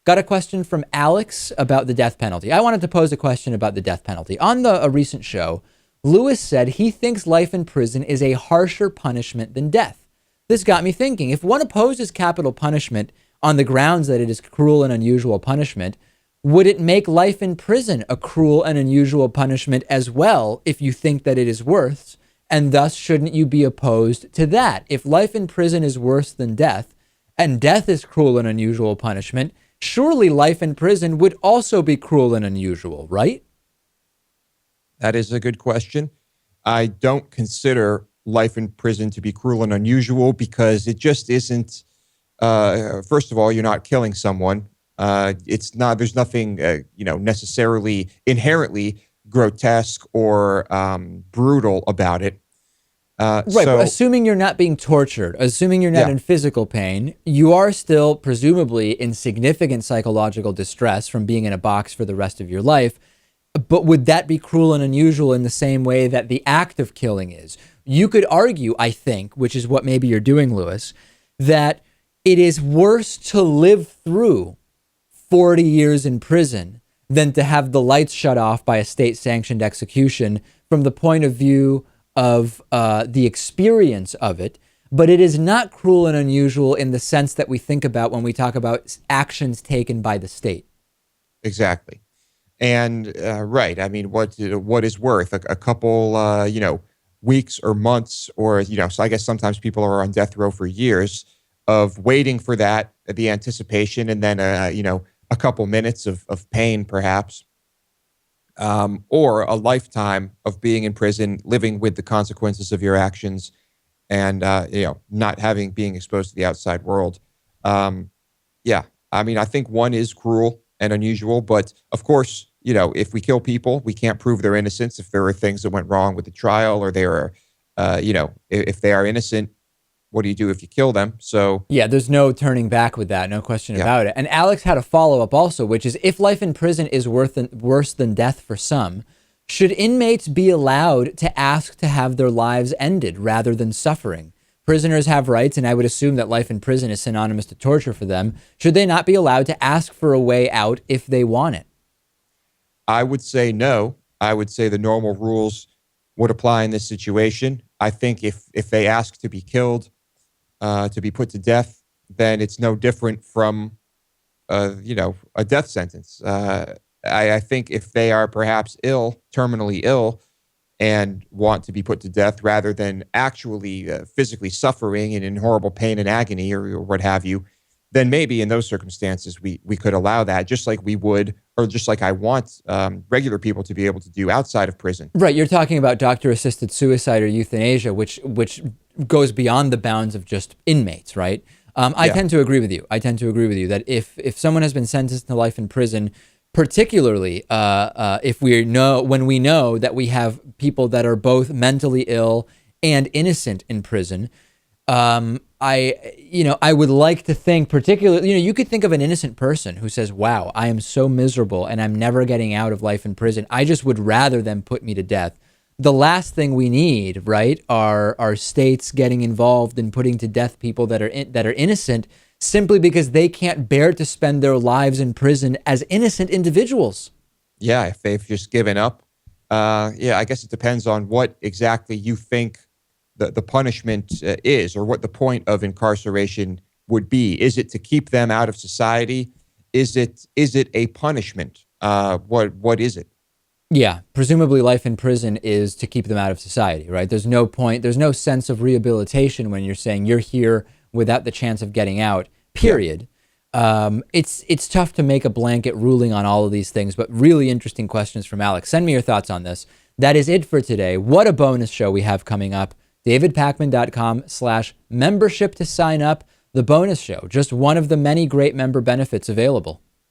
Got a question from Alex about the death penalty. I wanted to pose a question about the death penalty. On a recent show, Lewis said he thinks life in prison is a harsher punishment than death. This got me thinking, if one opposes capital punishment on the grounds that it is cruel and unusual punishment, would it make life in prison a cruel and unusual punishment as well if you think that it is worse? And thus, shouldn't you be opposed to that? If life in prison is worse than death, and death is cruel and unusual punishment, surely life in prison would also be cruel and unusual, right? That is a good question. I don't consider life in prison to be cruel and unusual because it just isn't. First of all, you're not killing someone. It's not. There's nothing, necessarily inherently grotesque or brutal about it. Right, but assuming you're not being tortured, assuming you're not in physical pain, you are still presumably in significant psychological distress from being in a box for the rest of your life. But would that be cruel and unusual in the same way that the act of killing is? You could argue, I think, which is what maybe you're doing, Lewis, that it is worse to live through 40 years in prison than to have the lights shut off by a state-sanctioned execution from the point of view of the experience of it. But it is not cruel and unusual in the sense that we think about when we talk about actions taken by the state. Exactly. And right, I mean, what is worth a couple, weeks or months, or so I guess sometimes people are on death row for years of waiting for that, the anticipation, and then a couple minutes of pain, perhaps, or a lifetime of being in prison, living with the consequences of your actions, and not being exposed to the outside world. I mean, I think one is cruel and unusual, but of course, if we kill people, we can't prove their innocence. If there are things that went wrong with the trial, or they are, if they are innocent, what do you do if you kill them? So yeah, there's no turning back with that, no question about it. And Alex had a follow-up also, which is, if life in prison is worse than death for some, should inmates be allowed to ask to have their lives ended rather than suffering? Prisoners have rights, and I would assume that life in prison is synonymous to torture for them. Should they not be allowed to ask for a way out if they want it? I would say no. I would say the normal rules would apply in this situation. I think if they ask to be killed, to be put to death, then it's no different from, a death sentence. I think if they are perhaps terminally ill, and want to be put to death rather than actually physically suffering and in horrible pain and agony or what have you, then maybe in those circumstances we could allow that, just like we would, or just like I want regular people to be able to do outside of prison. Right, you're talking about doctor-assisted suicide or euthanasia, which goes beyond the bounds of just inmates, right? I tend to agree with you. That if someone has been sentenced to life in prison, particularly when we know that we have people that are both mentally ill and innocent in prison, I would like to think, particularly, you could think of an innocent person who says, wow, I am so miserable and I'm never getting out of life in prison. I just would rather them put me to death. The last thing we need, right, are states getting involved in putting to death people that are innocent simply because they can't bear to spend their lives in prison as innocent individuals. Yeah, if they've just given up. I guess it depends on what exactly you think the punishment is, or what the point of incarceration would be. Is it to keep them out of society? Is it a punishment? What is it? Yeah, presumably life in prison is to keep them out of society, right? There's no point, there's no sense of rehabilitation when you're saying you're here without the chance of getting out, period. Yeah. It's tough to make a blanket ruling on all of these things, but really interesting questions from Alex. Send me your thoughts on this. That is it for today. What a bonus show we have coming up. davidpakman.com/membership to sign up. The bonus show, just one of the many great member benefits available.